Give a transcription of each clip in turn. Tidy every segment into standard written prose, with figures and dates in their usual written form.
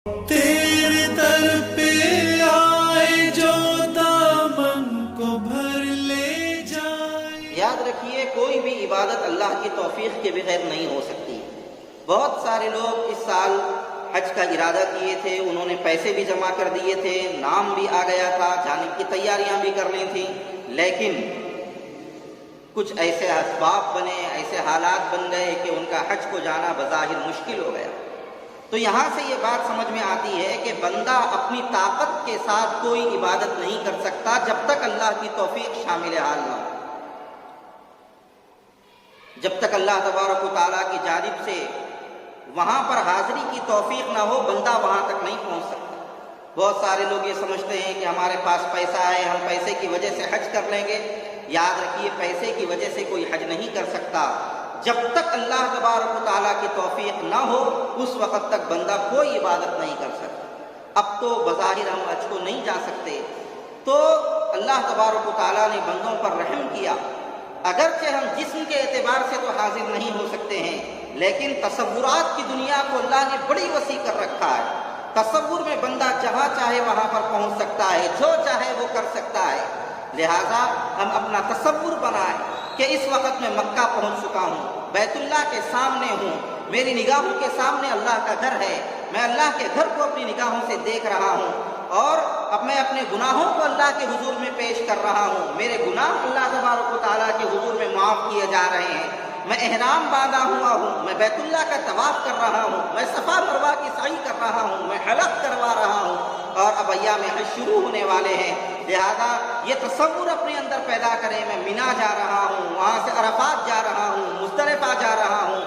تیرے در پہ آئے جو دامن کو بھر لے جائے۔ یاد رکھیے کوئی بھی عبادت اللہ کی توفیق کے بغیر نہیں ہو سکتی۔ بہت سارے لوگ اس سال حج کا ارادہ کیے تھے، انہوں نے پیسے بھی جمع کر دیے تھے، نام بھی آ گیا تھا، جانے کی تیاریاں بھی کر لی تھیں، لیکن کچھ ایسے اسباب بنے، ایسے حالات بن گئے کہ ان کا حج کو جانا بظاہر مشکل ہو گیا۔ تو یہاں سے یہ بات سمجھ میں آتی ہے کہ بندہ اپنی طاقت کے ساتھ کوئی عبادت نہیں کر سکتا جب تک اللہ کی توفیق شامل حال نہ ہو، جب تک اللہ تبارک و تعالیٰ کی جانب سے وہاں پر حاضری کی توفیق نہ ہو بندہ وہاں تک نہیں پہنچ سکتا۔ بہت سارے لوگ یہ سمجھتے ہیں کہ ہمارے پاس پیسہ ہے، ہم پیسے کی وجہ سے حج کر لیں گے۔ یاد رکھیے پیسے کی وجہ سے کوئی حج نہیں کر سکتا۔ جب تک اللہ تبارک و تعالیٰ کی توفیق نہ ہو اس وقت تک بندہ کوئی عبادت نہیں کر سکتا۔ اب تو بظاہر ہم حج کو نہیں جا سکتے، تو اللہ تبارک و تعالیٰ نے بندوں پر رحم کیا۔ اگرچہ ہم جسم کے اعتبار سے تو حاضر نہیں ہو سکتے ہیں، لیکن تصورات کی دنیا کو اللہ نے بڑی وسیع کر رکھا ہے۔ تصور میں بندہ جہاں چاہے وہاں پر پہنچ سکتا ہے، جو چاہے وہ کر سکتا ہے۔ لہٰذا ہم اپنا تصور بنائیں کہ اس وقت میں مکہ پہنچ چکا ہوں، بیت اللہ کے سامنے ہوں، میری نگاہوں کے سامنے اللہ کا گھر ہے، میں اللہ کے گھر کو اپنی نگاہوں سے دیکھ رہا ہوں، اور اب میں اپنے گناہوں کو اللہ کے حضور میں پیش کر رہا ہوں۔ میرے گناہ اللہ تبارک و تعالیٰ کے حضور میں معاف کیے جا رہے ہیں۔ میں احرام باندھا ہوا ہوں، میں بیت اللہ کا طواف کر رہا ہوں، میں صفا مروہ کی سعی کر رہا ہوں، میں حلق کروا رہا ہوں، اور اب ایام حج شروع ہونے والے ہیں۔ لہذا یہ تصور اپنے اندر پیدا کریں، میں مینا جا رہا ہوں، وہاں سے عرفات جا رہا ہوں، مزدلفہ جا رہا ہوں،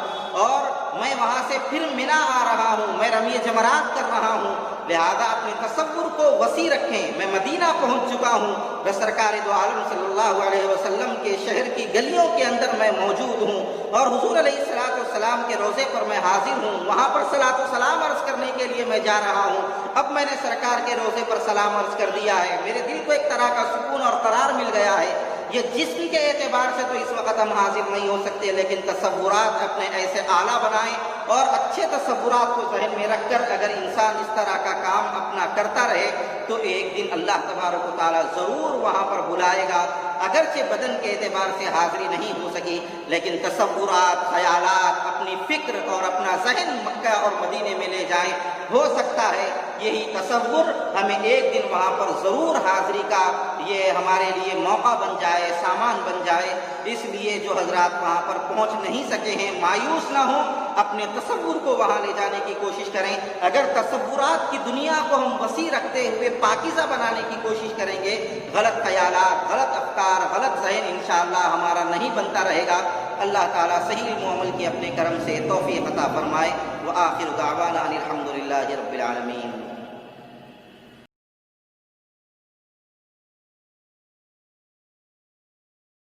اور میں وہاں سے پھر مینا آ رہا ہوں، میں رمی جمرات کر رہا ہوں۔ لہذا اپنے تصور کو وسیع رکھیں۔ میں مدینہ پہنچ چکا ہوں، میں سرکار دو عالم صلی اللہ علیہ وسلم کے شہر کی گلیوں کے اندر میں موجود ہوں، اور حضور علیہ الصلوۃ والسلام کے روضے پر میں حاضر ہوں، وہاں پر صلاۃ و سلام عرض کرنے کے لیے میں جا رہا ہوں۔ اب میں نے سرکار کے روضے پر سلام عرض کر دیا ہے، میرے دل کو ایک طرح کا سکون اور قرار مل گیا ہے۔ یہ جسم کے اعتبار سے تو اس وقت ہم حاضر نہیں ہو سکتے، لیکن تصورات اپنے ایسے اعلیٰ بنائیں، اور اچھے تصورات کو ذہن میں رکھ کر اگر انسان اس طرح کا کام اپنا کرتا رہے تو ایک دن اللہ تبارک و تعالیٰ ضرور وہاں پر بلائے گا۔ اگرچہ بدن کے اعتبار سے حاضری نہیں ہو سکی، لیکن تصورات، خیالات، اپنی فکر اور اپنا ذہن مکہ اور مدینے میں لے جائیں۔ ہو سکتا ہے یہی تصور ہمیں ایک دن وہاں پر ضرور حاضری کا یہ ہمارے لیے موقع بن جائے، سامان بن جائے۔ اس لیے جو حضرات وہاں پر پہنچ نہیں سکے ہیں مایوس نہ ہوں، اپنے تصور کو وہاں لے جانے کی کوشش کریں۔ اگر تصورات کی دنیا کو ہم وسیع رکھتے ہوئے پاکیزہ بنانے کی کوشش کریں گے، غلط خیالات، غلط افکار، غلط ذہن انشاءاللہ ہمارا نہیں بنتا رہے گا۔ اللہ تعالیٰ صحیح علم و عمل کی اپنے کرم سے توفیق عطا فرمائے۔ وآخر دعوانا الحمدللہ رب العالمین۔